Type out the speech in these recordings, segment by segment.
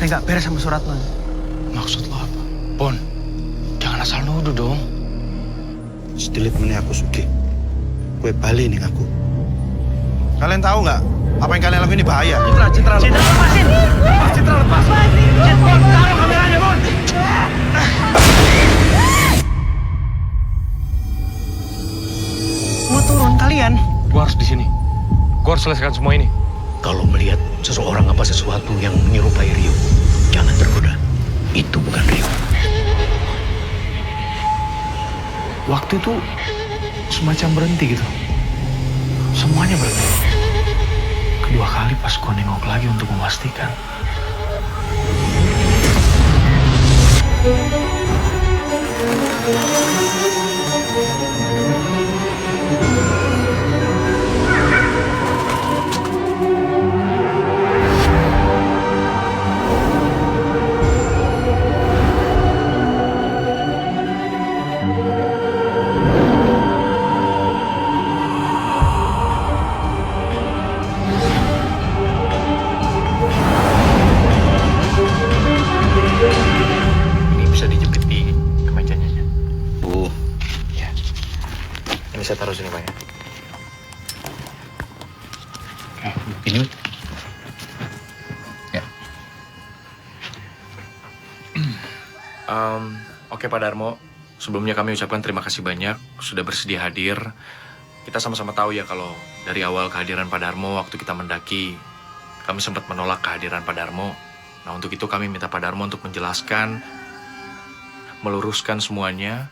ada yang gak beres sama suratnya. Maksud lo apa? Bon, jangan asal nuduh dong. Setilit meneh aku sugih. Kue bali ning aku. Kalian tahu nggak apa yang kalian lakukan ini bahaya? Citra lepasin! Citra lepas! Bon, taruh kameranya, Bon! Mau turun kalian? Gua harus di sini. Gua harus selesaikan semua ini. Kalau melihat seseorang apa sesuatu yang menyerupai Rio, jangan tergoda. Itu bukan Rio. Waktu itu semacam berhenti gitu. Semuanya berhenti. Kedua kali pas gua nengok lagi untuk memastikan. Ini bisa dijepit di kemejanya. Oh, Ya. Ini saya taruh sini, Pak ya. ini Ya. Oke Pak Darmo, sebelumnya kami ucapkan terima kasih banyak sudah bersedia hadir. Kita sama-sama tahu ya kalau dari awal kehadiran Pak Darmo waktu kita mendaki, kami sempat menolak kehadiran Pak Darmo. Nah untuk itu kami minta Pak Darmo untuk menjelaskan, meluruskan semuanya.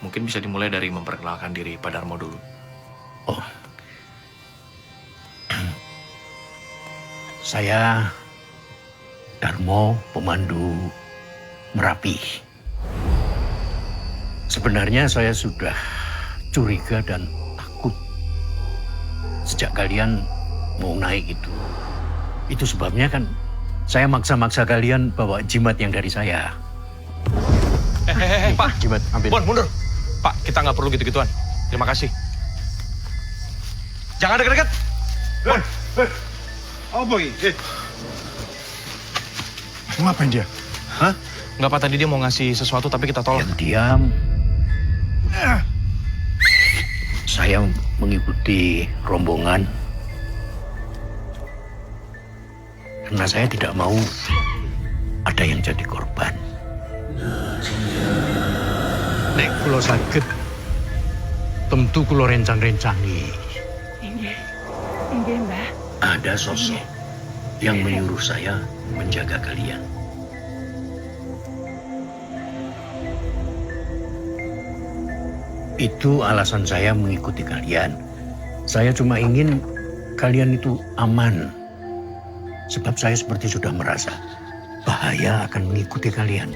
Mungkin bisa dimulai dari memperkenalkan diri Pak Darmo dulu. Oh. Saya Darmo, pemandu Merapi. Sebenarnya saya sudah curiga dan takut sejak kalian mau naik itu. Itu sebabnya kan saya maksa-maksa kalian bawa jimat yang dari saya. Pak, Jimat, ambil. Bon, mundur. Pak, kita nggak perlu gitu-gituan. Terima kasih. Jangan dekat-dekat. Bon. Apa ini? Ngapain dia? Hah? Nggak Pak, tadi dia mau ngasih sesuatu tapi kita tolak. Diam. Saya mengikuti rombongan karena saya tidak mau ada yang jadi korban. Nek kulo saged, tentu kulo rencang-rencangi. Inggih, Mbah. Ada sosok yang menyuruh saya menjaga kalian. Itu alasan saya mengikuti kalian. Saya cuma ingin kalian itu aman. Sebab saya seperti sudah merasa bahaya akan mengikuti kalian.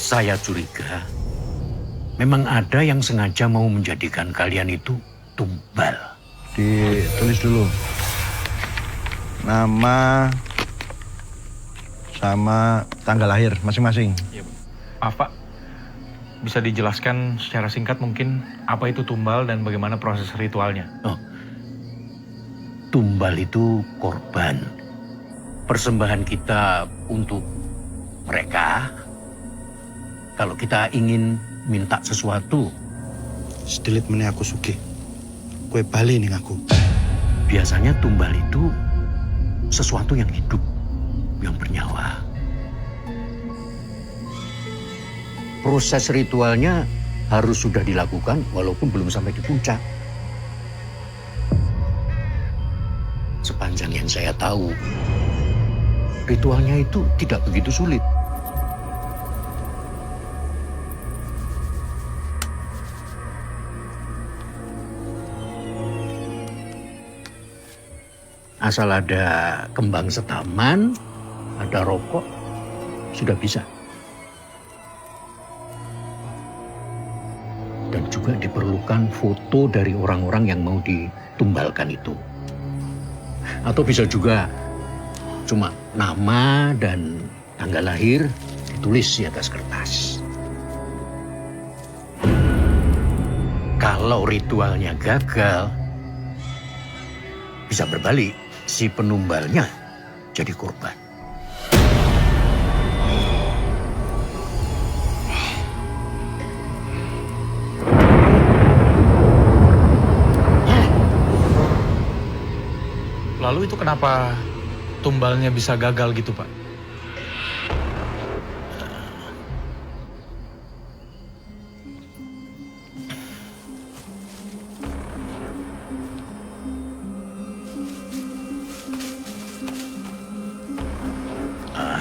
Saya curiga memang ada yang sengaja mau menjadikan kalian itu tumbal. Ditulis dulu. Nama sama tanggal lahir masing-masing. Pak, bisa dijelaskan secara singkat mungkin apa itu tumbal dan bagaimana proses ritualnya? Oh, tumbal itu korban. Persembahan kita untuk mereka. Kalau kita ingin minta sesuatu, Setilit meneh aku sugih. Kue bali ning aku. biasanya tumbal itu sesuatu yang hidup, yang bernyawa. Proses ritualnya harus sudah dilakukan walaupun belum sampai di puncak. Sepanjang yang saya tahu, ritualnya itu tidak begitu sulit. Asal ada kembang setaman, ada rokok, sudah bisa. Dan juga diperlukan foto dari orang-orang yang mau ditumbalkan itu. Atau bisa juga Cuma nama dan tanggal lahir ditulis di atas kertas. Kalau ritualnya gagal, bisa berbalik, si penumbalnya jadi korban. Lalu itu kenapa tumbalnya bisa gagal gitu, Pak?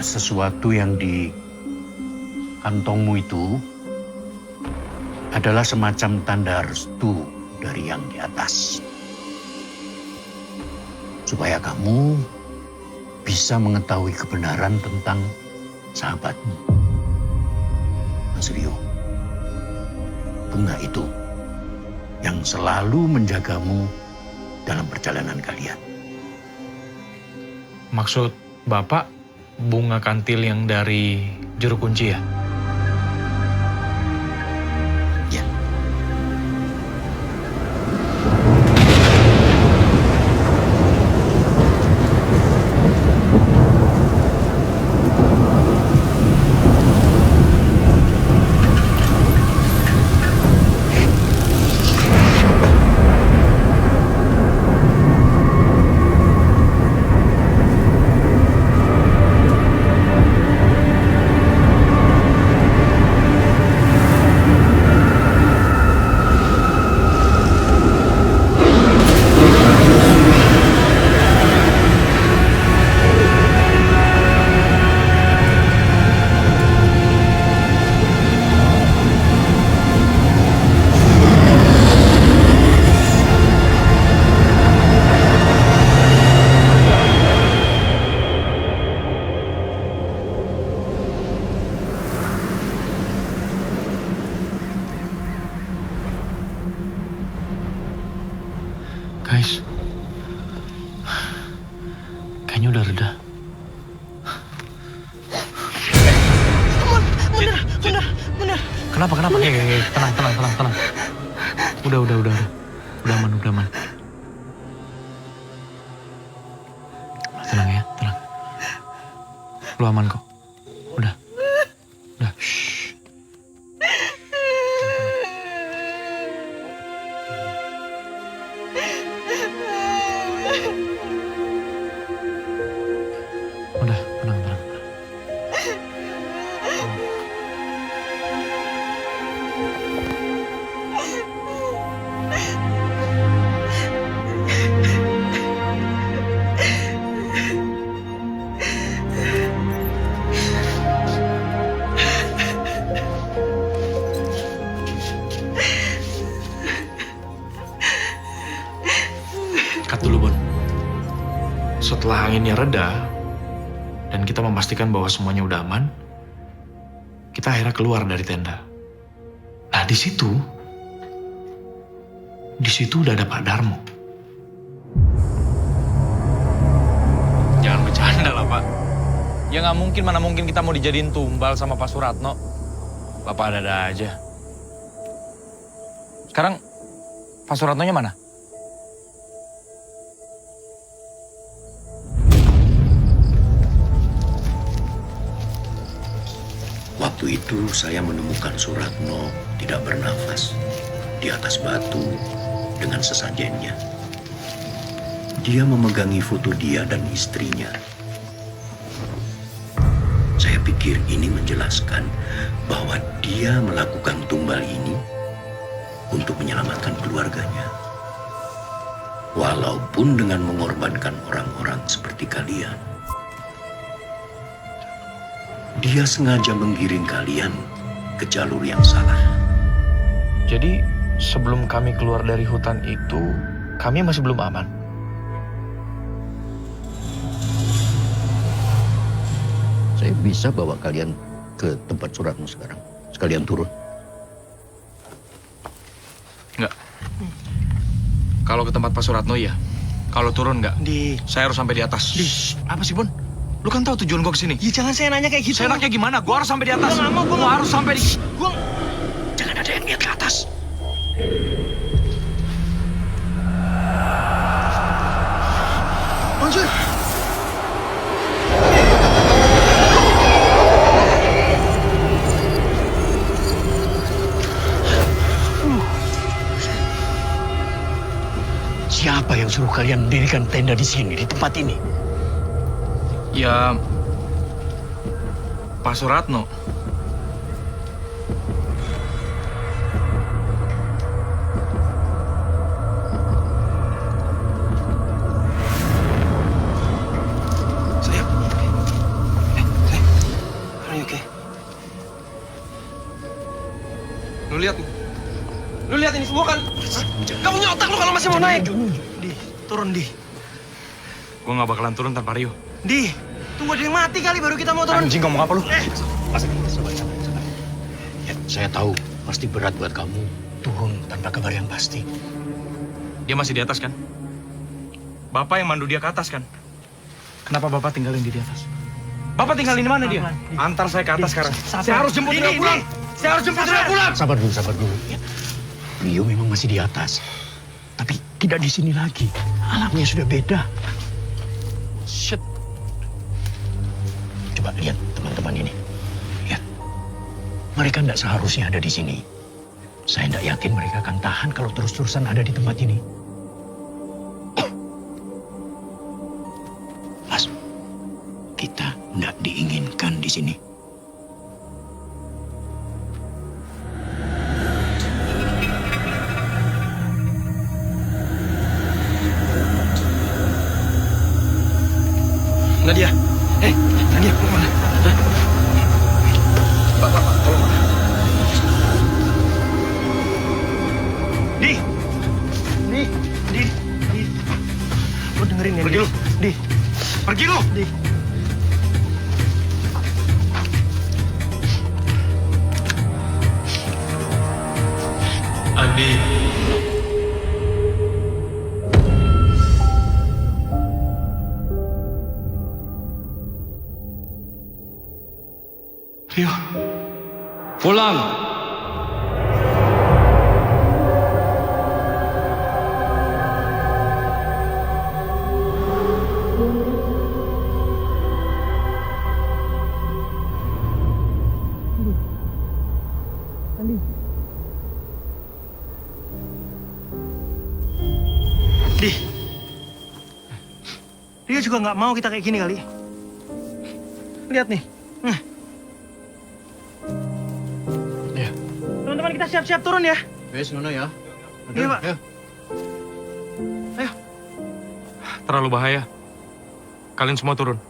Sesuatu yang di kantongmu itu adalah semacam tanda restu dari yang di atas. Supaya kamu bisa mengetahui kebenaran tentang sahabatmu, Mas Rio. Bunga itu yang selalu menjagamu dalam perjalanan kalian. Maksud Bapak, bunga kantil yang dari Juru Kunci ya? Ya. Guys, kayaknya udah reda. Bener. Kenapa? Tenang. Udah aman. Tenang ya, tenang. Lu aman kok. Udah. Shh. Udah, tenang. Cut dulu, Bon. Setelah anginnya reda, dan kita memastikan bahwa semuanya udah aman, kita akhirnya keluar dari tenda. Nah, di situ udah ada Pak Darmo. Jangan bercanda lah, Pak. Ya nggak mungkin, mana mungkin kita mau dijadiin tumbal sama Pak Suratno. Bapak ada-ada aja. Sekarang Pak Suratnonya mana? Waktu itu saya menemukan Suratno tidak bernafas di atas batu dengan sesajennya. Dia memegangi foto dia dan istrinya. Saya pikir ini menjelaskan bahwa dia melakukan tumbal ini untuk menyelamatkan keluarganya. Walaupun dengan mengorbankan orang-orang seperti kalian. Dia sengaja menggiring kalian ke jalur yang salah. Jadi, sebelum kami keluar dari hutan itu, kami masih belum aman. Saya bisa bawa kalian ke tempat Suratno sekarang. Sekalian turun. Enggak. Kalau ke tempat Pak Suratno ya. Kalau turun enggak. Di... Saya harus sampai di atas. Apa sih, Bon? Lu kan tahu tujuan gua kesini. Ya jangan saya nanya kayak gitu. Seenaknya gimana? Gua harus sampai di atas. Gua nggak mau, gua Gua nggak harus sampai di... Gua... Jangan ada yang lihat ke atas. Anjir. Siapa yang suruh kalian mendirikan tenda di sini, di tempat ini? Ya... Pak Suratno. Saya. Are you okay? Lu lihat nih. Lu lihat ini semua kan? Kamu punya otak lu kalau masih mau naik. Di, turun di. Gua nggak bakalan turun tanpa Rio. Di, tunggu ada yang mati kali baru kita mau turun. Anjing, ngomong apa lu? Sabar. Ya, saya tahu pasti berat buat kamu turun tanpa kabar yang pasti. Dia masih di atas kan? Bapak yang mandu dia ke atas kan? Kenapa Bapak tinggalin dia di atas? Bapak tinggalin di mana dia? Antar saya ke atas sekarang. Saya harus jemput dia pulang. Saya harus jemput dia pulang. Sabar dulu. Ya. Rio memang masih di atas. Tapi tidak di sini lagi. Alamnya sudah beda. Shit. Coba lihat teman-teman ini. Lihat. Mereka tidak seharusnya ada di sini. Saya tidak yakin mereka akan tahan kalau terus-terusan ada di tempat ini. Mas, kita tidak diinginkan di sini. Nadia. Nadia, mau kemana? Hah? Pak, tolong Pak. Di. Lu dengerin ya, Pergi Di. lu. Di. Pergi lu. Di. Andi. Rio. Pulang. Di. Rio juga nggak mau kita kayak gini kali. Lihat nih. Ya. Teman-teman kita siap-siap turun ya. Wes, Nono ya. Iya, Pak. Ayo. Terlalu bahaya. Kalian semua turun.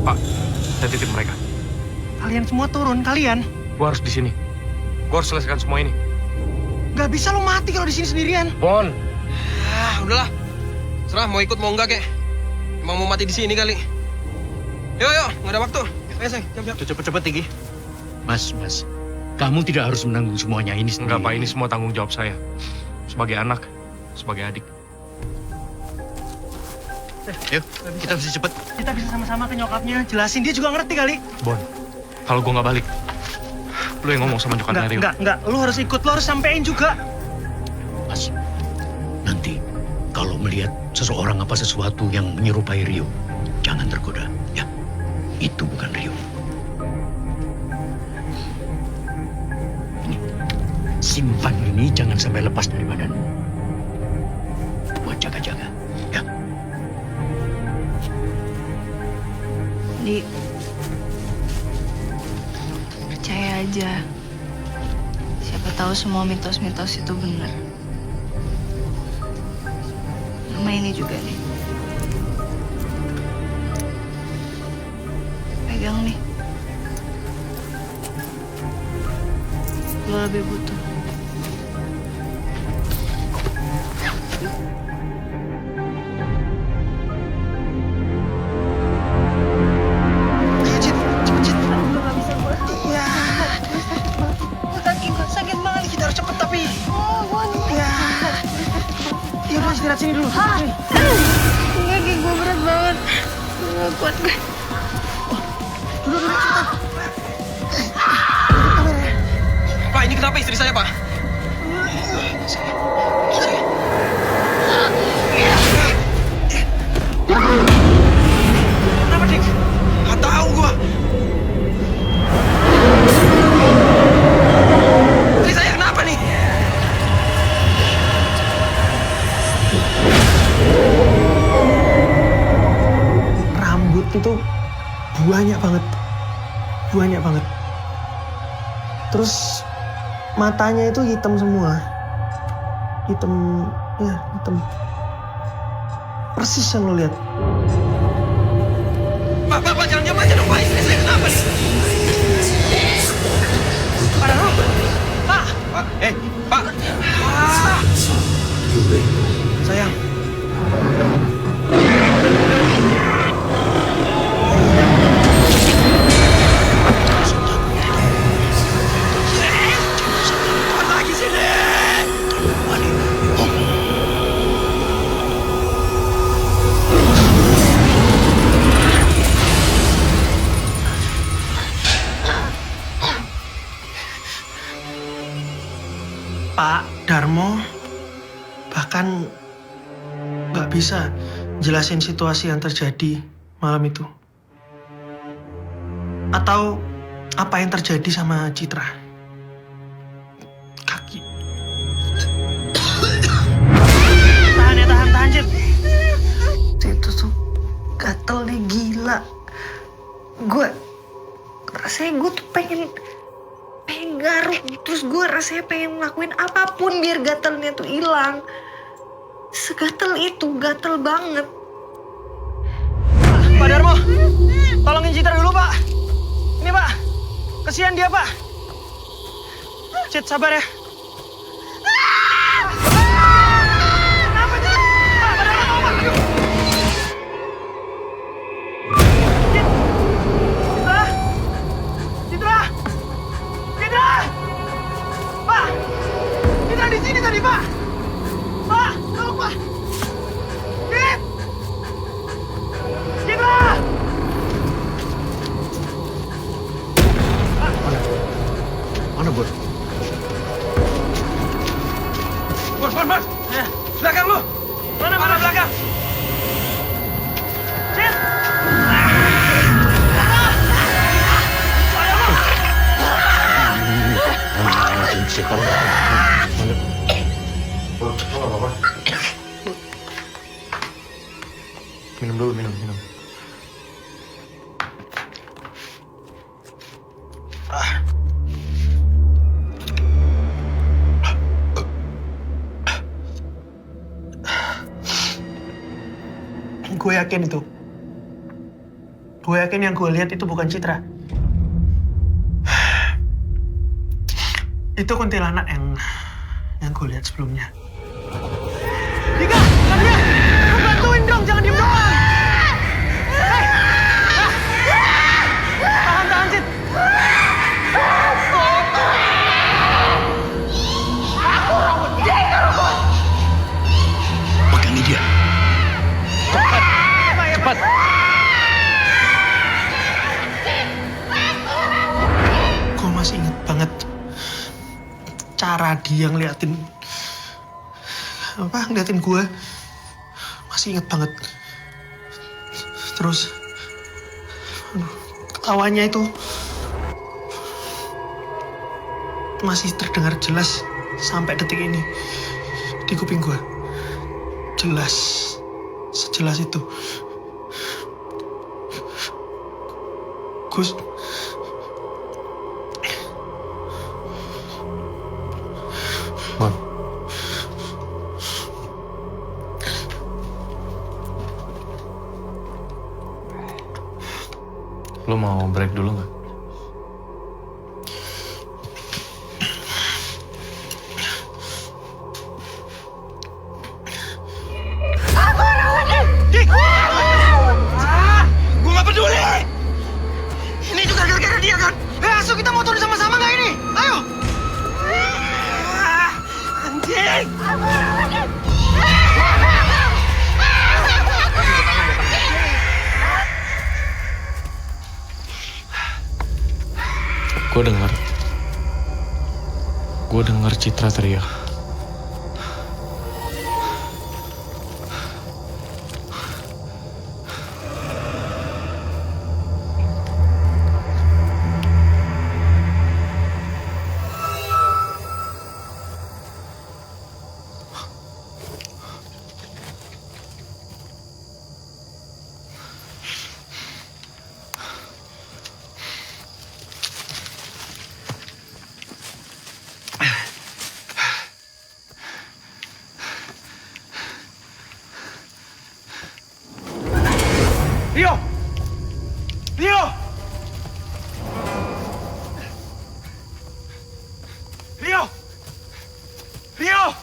Pak, saya titip mereka. Kalian semua turun, kalian. Gua harus di sini. Gua harus selesaikan semua ini. Nggak bisa lo mati kalau di sini sendirian. Bon. Udahlah. Serah mau ikut mau enggak kek. Emang mau mati di sini kali. Yuk, nggak ada waktu. Ayo, sayang, siap-siap. Cepet Tinggi. Mas, kamu tidak harus menanggung semuanya ini sendiri. Enggak, Pak, ini semua tanggung jawab saya. Sebagai anak, sebagai adik. Yuk, kita mesti cepet. Kita bisa sama-sama ke nyokapnya. Jelasin, dia juga ngerti kali. Bon, kalau gua nggak balik, lu yang ngomong sama nyokapnya Rio. Enggak. Lu harus ikut, lu harus sampein juga. Mas, nanti kalau melihat seseorang apa sesuatu yang menyerupai Rio, jangan tergoda. Ya, itu bukan Rio. Ini, simpan ini jangan sampai lepas dari badanmu. Buat jaga-jaga, ya. Di, percaya aja. Siapa tahu semua mitos-mitos itu benar. Sama ini juga nih. Pegang nih. Lo lebih butuh. Ayo, Cid. Cepet, Cid. Gak bisa gue. Iya. Sakit banget. Kita harus cepet tapi. Oh, gue nih. Iya. Ya udah istirahat sini dulu. Enggak, gue berat banget. Enggak Gak kuat gue. Pak, ini kenapa istri saya, Pak? Kenapa, Dik? Gak tahu gua. Istri saya kenapa nih? Rambut itu banyak banget. Banyak banget. Terus matanya itu hitam semua. Hitam, ya hitam. Persis yang lo lihat. Pak, jangan diam aja dong, Pak. Istri saya kenapa nih? Pak Darmo! Pak! Pak! Pak! Ah! Sayang. Apa lagi sini? Pak Darmo bahkan nggak bisa jelasin situasi yang terjadi malam itu. Atau apa yang terjadi sama Citra. Kaki. Tahan, Cit. Itu tuh gatel nih, gila. Rasanya gue tuh pengen garuk. Terus gue rasanya pengen ngelakuin apapun biar gatelnya tuh hilang. Segatel itu, gatel banget. Pak Darmo, tolongin Citra dulu, Pak. Ini, Pak. Kesian dia, Pak. Cit, sabar ya. Kenapa, Cit? Pak Darmo, tolong, Pak. Aduh. Cit. Citra. Pak. Citra di sini tadi, Pak. Pak, tolong, Pak. Cit. Citra. Mana, Bos? Bos. Ya. Belakang lu. Mana belakang? Cit. Minum dulu, minum. Gue yakin itu. Gue yakin yang gue lihat itu bukan Citra. Itu kuntilanak yang gue lihat sebelumnya. Dika, Nadia, lu bantuin dong, jangan diem doang. Hei, tahan, Cit. Pegangi dia. Cepat. Gue masih inget banget cara dia ngeliatin gue. Masih inget banget. Terus ketawanya itu masih terdengar jelas sampai detik ini di kuping gue. Jelas, sejelas itu. Gus, Mon. Lo mau break dulu nggak? Gue gak peduli. Ini juga gara-gara dia kan? Ayo kita motorin sama-sama nggak ini? Ayo. Anjing. Gue denger Citra teriak. Rio! Rio! Rio! Rio!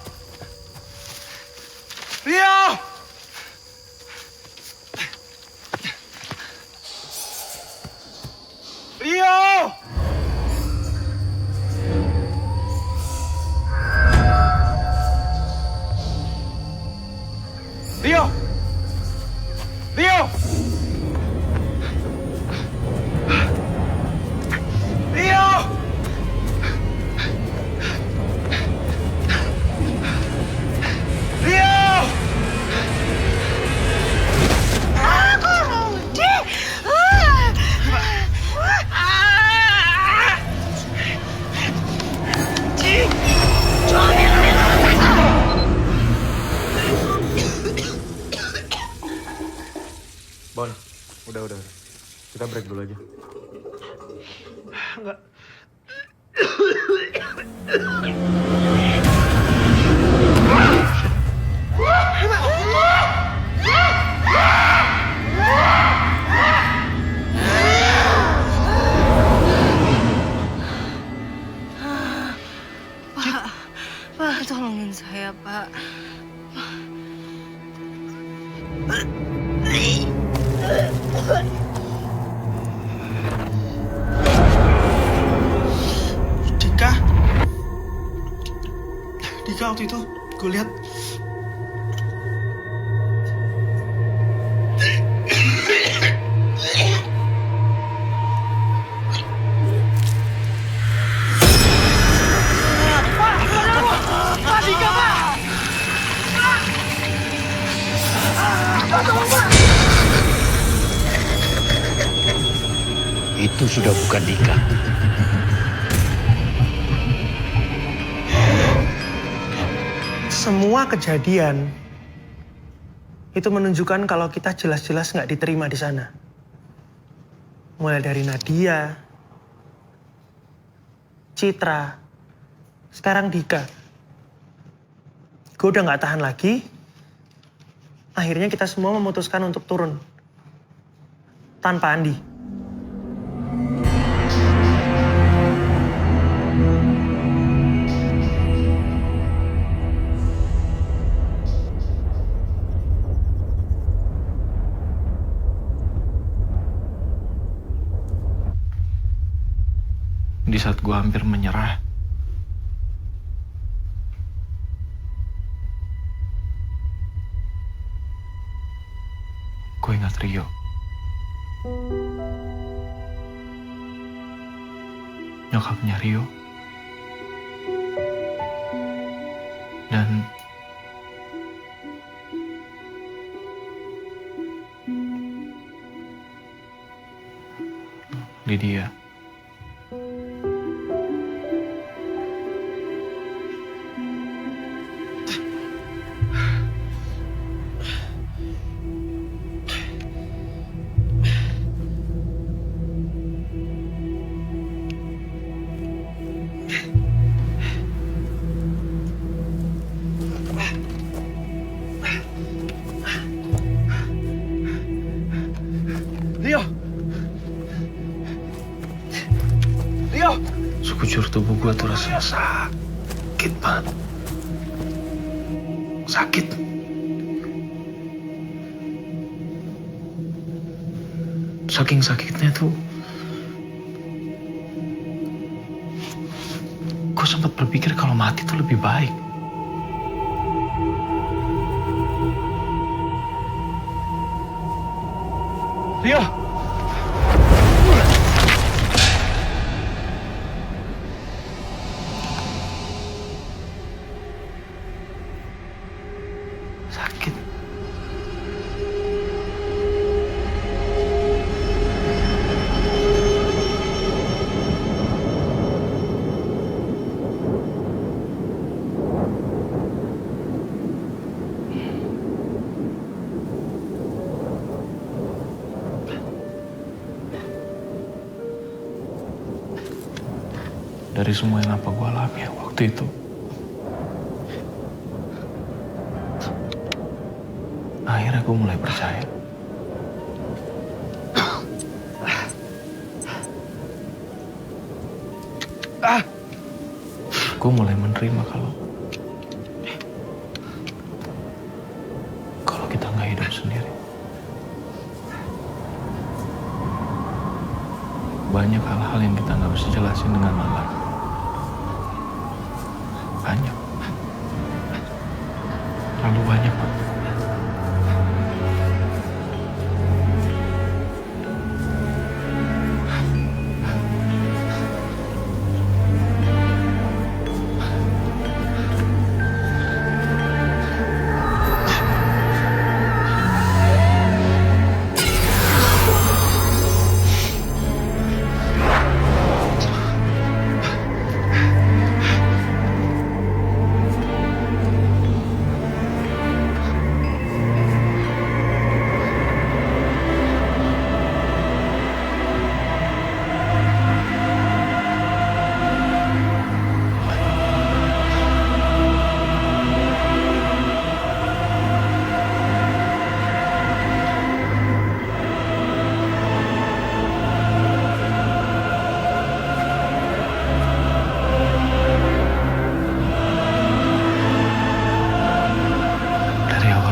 Rio! Rio! Rio! Rio! Rio! Rio! Aku Rudi. Bon, udah. Kita break dulu aja. Enggak. Pak, tolongin saya, Pak. Dika waktu itu gue lihat Itu sudah bukan Dika. semua kejadian itu menunjukkan kalau kita jelas-jelas nggak diterima di sana. Mulai dari Nadia, Citra, sekarang Dika. Gue udah nggak tahan lagi. Akhirnya kita semua memutuskan untuk turun tanpa Andi. Di saat gue hampir menyerah, gue ingat Rio. Nyokapnya Rio. Dan Lydia. Rio! Rio! Sekujur tubuh gue tuh rasanya sakit banget. Sakit. Saking sakitnya tuh, gue sempat berpikir kalau mati tuh lebih baik. Rio! dari semua yang apa gue alami waktu itu. Akhirnya gue mulai percaya. Gue mulai menerima kalau kita nggak hidup sendiri. Banyak hal-hal yang kita nggak bisa jelasin dengan nalar. Banyak. Terlalu banyak, Pak.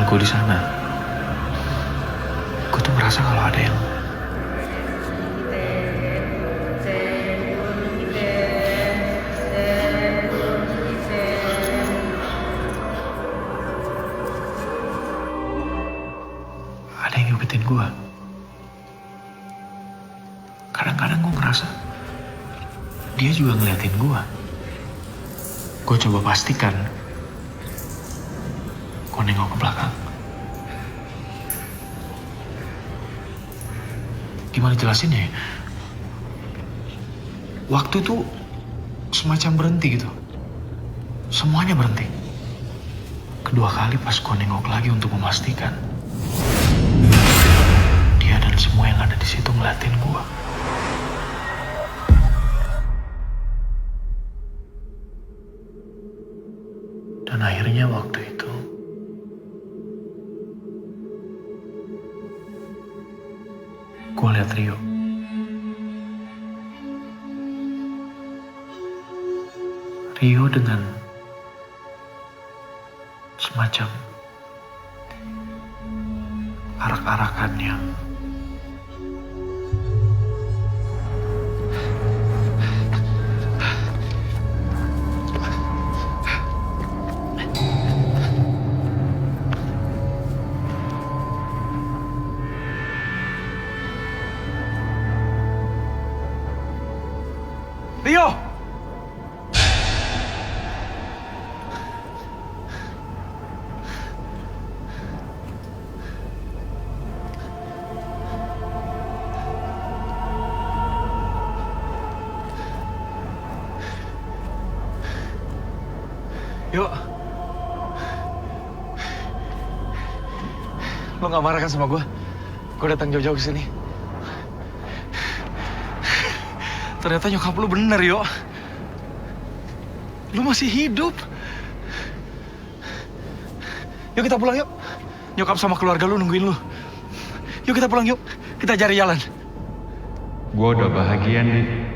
Gue di sana, gue tuh merasa kalau ada yang ngikutin gue. Kadang-kadang gue ngerasa dia juga ngeliatin gue. Gue coba pastikan. Gue nengok ke belakang. Gimana jelasinnya ya? Waktu itu semacam berhenti gitu. Semuanya berhenti. Kedua kali pas gue nengok lagi untuk memastikan. Dia dan semua yang ada di situ ngeliatin gue. Dan akhirnya waktu itu gue lihat Rio. Rio dengan semacam arak-arakannya. Rio! Yuk. Lo gak marah kan sama gue? Gue datang jauh-jauh ke sini. Ternyata nyokap lu bener, Yo. Lu masih hidup. Yuk kita pulang, yuk. Nyokap sama keluarga lu nungguin lu. Yuk kita pulang, yuk. Kita cari jalan. Gue udah bahagia nih.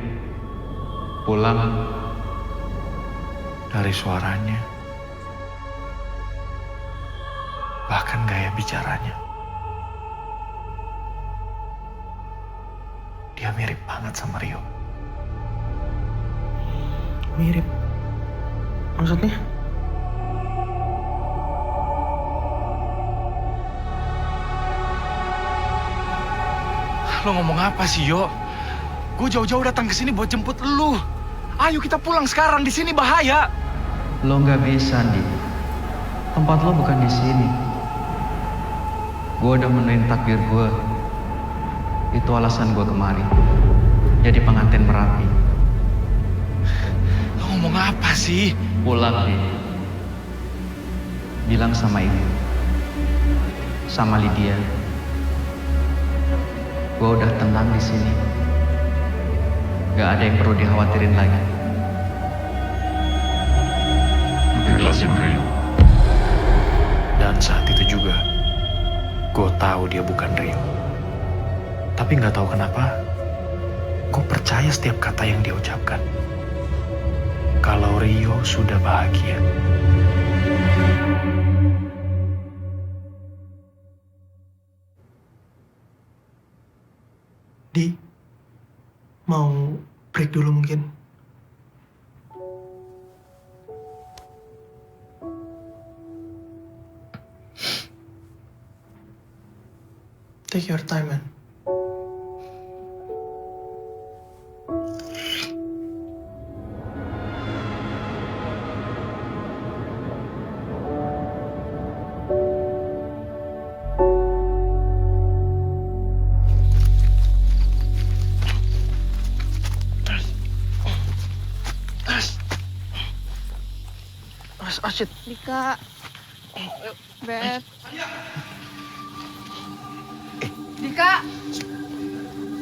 Pulang. Dari suaranya. Bahkan gaya bicaranya. Dia mirip banget sama Rio. Mirip. Maksudnya? Lo ngomong apa sih, Yo? Gue jauh-jauh datang ke sini buat jemput lu. Ayo kita pulang sekarang, di sini bahaya. Lo nggak bisa, Andi. Tempat lo bukan di sini. Gue udah menuin takdir gue. Itu alasan gue kemari. Jadi pengantin Merapi. Lo ngomong apa sih? Pulang, Di. Bilang sama ibu. Sama Lydia. Gue udah tenang di sini. Gak ada yang perlu dikhawatirin lagi. ikhlasin Rio. Dan saat itu juga, gue tahu dia bukan Rio. Tapi nggak tahu kenapa, gue percaya setiap kata yang dia ucapkan. Kalau Rio sudah bahagia. Di, mau break dulu mungkin? Take your time, man. Oh shit. Dika. Beb. Dika.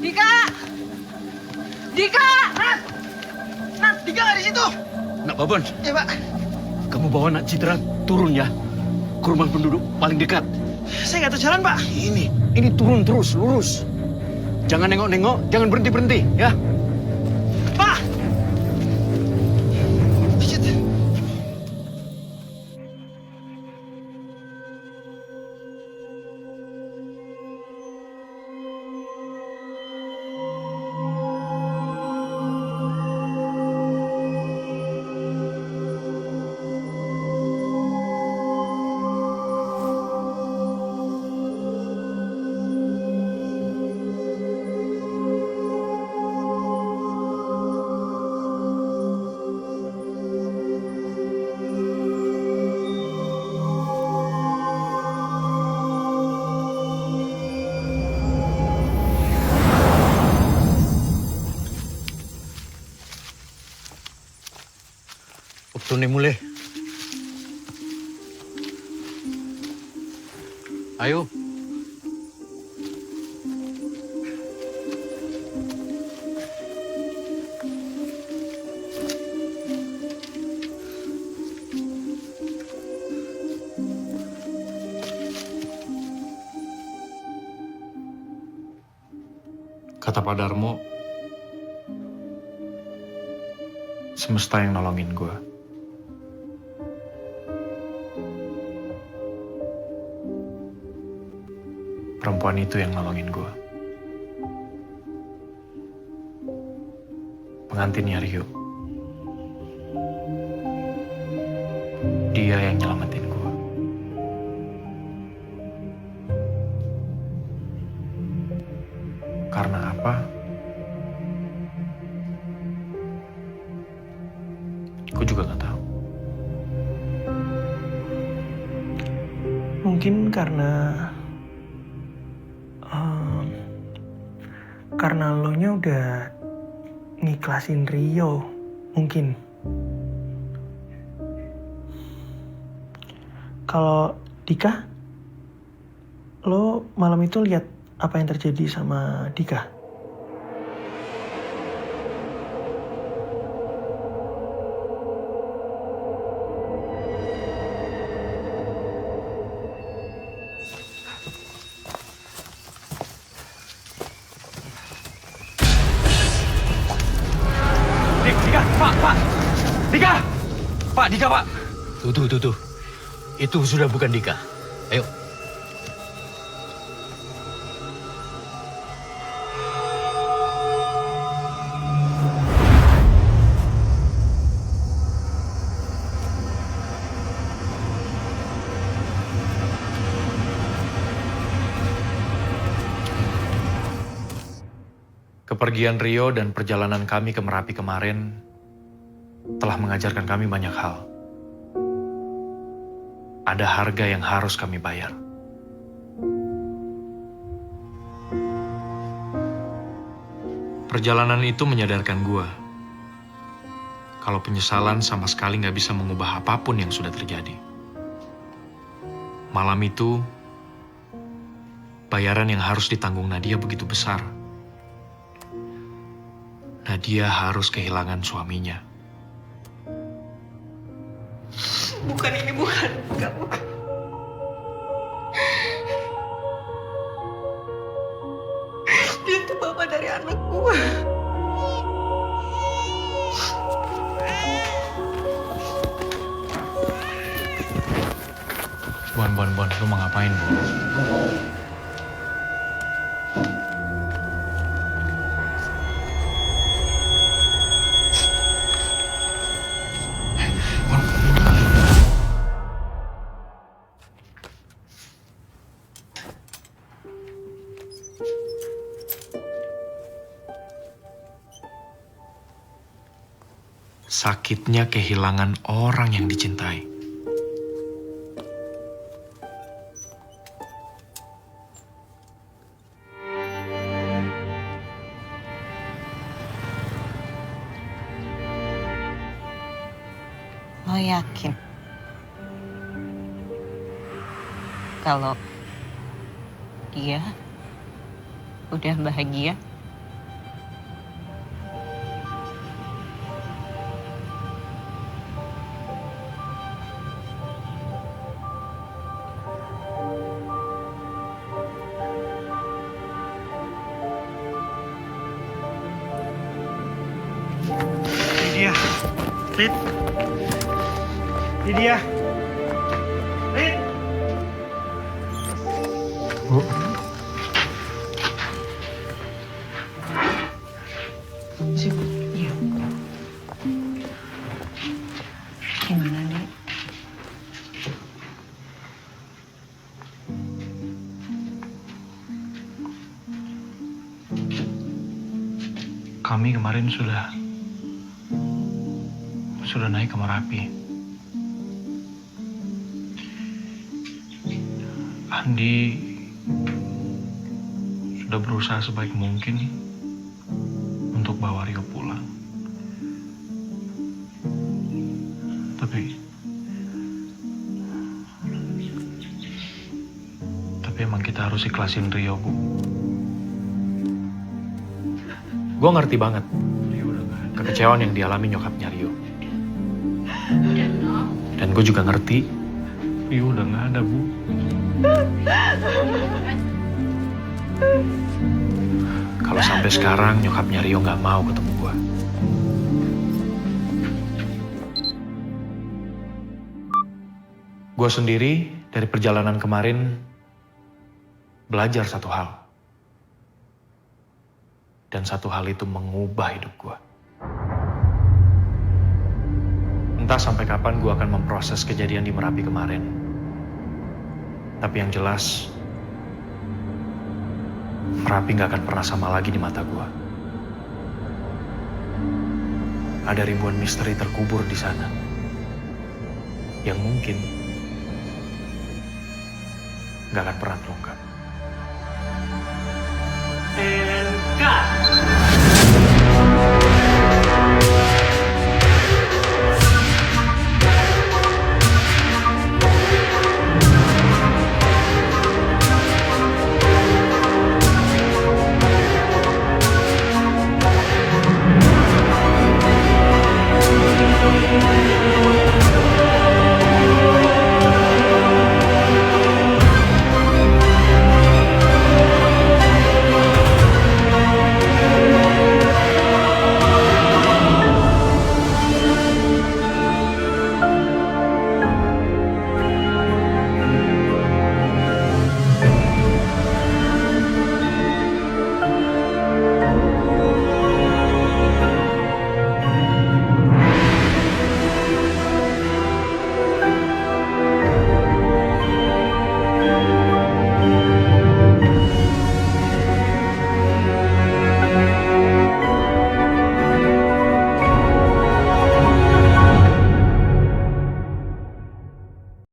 Dika. Dika. Nat, Dika nggak di situ. Nak Babon, Ya, Pak. kamu bawa Nak Citra turun ya ke rumah penduduk paling dekat. Saya nggak tahu jalan, Pak. Ini turun terus, lurus. Jangan nengok-nengok, jangan berhenti-berhenti, ya. Pak! Shit. Waktu ini mulai. Ayo. Kata Pak Darmo, semesta yang nolongin gue. Perempuan itu yang nolongin gue. Pengantinnya Rio. Dia yang nyelamatin gue. Karena apa? Gue juga gak tahu. Mungkin karena lo nya udah ngiklasin Rio, mungkin. Kalau Dika, lo malam itu lihat apa yang terjadi sama Dika? Dika, Pak. Dika! Pak, Dika, Pak. Tuh. Itu sudah bukan Dika. Ayo. Kepergian Rio dan perjalanan kami ke Merapi kemarin telah mengajarkan kami banyak hal. Ada harga yang harus kami bayar. Perjalanan itu menyadarkan gue kalau penyesalan sama sekali gak bisa mengubah apapun yang sudah terjadi. Malam itu, bayaran yang harus ditanggung Nadia begitu besar. Nadia harus kehilangan suaminya. Bukan Bon, lu mau ngapain, Bon? Sakitnya kehilangan orang yang dicintai. Lo yakin kalau dia udah bahagia? Lydia. Rit. Lydia. Rit. Bu. Iya. Gimana, Dek? Kami kemarin sudah naik ke Merapi. Andi sudah berusaha sebaik mungkin untuk bawa Rio pulang. Tapi emang kita harus ikhlasin Rio, Bu. Gue ngerti banget kekecewaan yang dialami nyokapnya Rio. Dan gue juga ngerti Rio udah gak ada, Bu. Kalau sampai sekarang nyokapnya Rio gak mau ketemu gue. Gue sendiri dari perjalanan kemarin belajar satu hal. Dan satu hal itu mengubah hidup gue. Entah sampai kapan gue akan memproses kejadian di Merapi kemarin. Tapi yang jelas, Merapi gak akan pernah sama lagi di mata gue. Ada ribuan misteri terkubur di sana. Yang mungkin gak akan pernah terungkap. And cut!